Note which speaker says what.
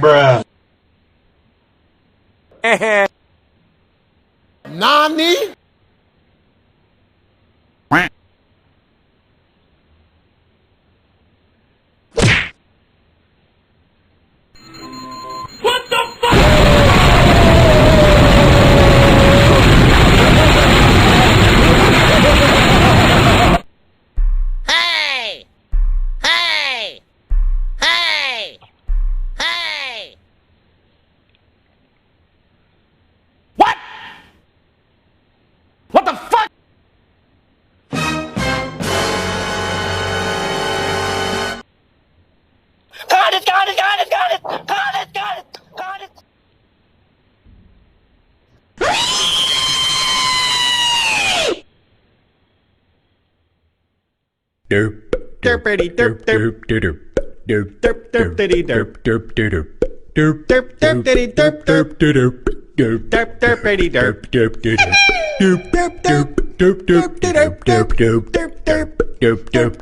Speaker 1: Bruh.
Speaker 2: Nani?
Speaker 3: Hey! Hey! Hey! Hey!
Speaker 2: What? What the fuck?
Speaker 3: Got it! Got it! Got it! Got it! Got it! Got it! Got it!
Speaker 4: Derp.
Speaker 2: Derpity derp derp
Speaker 4: Derp. Derp.
Speaker 2: derp derpity derp
Speaker 4: Derp. Derp. Derp.
Speaker 2: derp derpity derp derp
Speaker 4: Derp. Derp.
Speaker 2: derp derpity derp
Speaker 4: Derp. Derp. Derp.
Speaker 2: derp derp
Speaker 4: Derp. Derp. Derp. Derp. Derp. Derp.
Speaker 2: derp derp.
Speaker 4: Derp. Derp.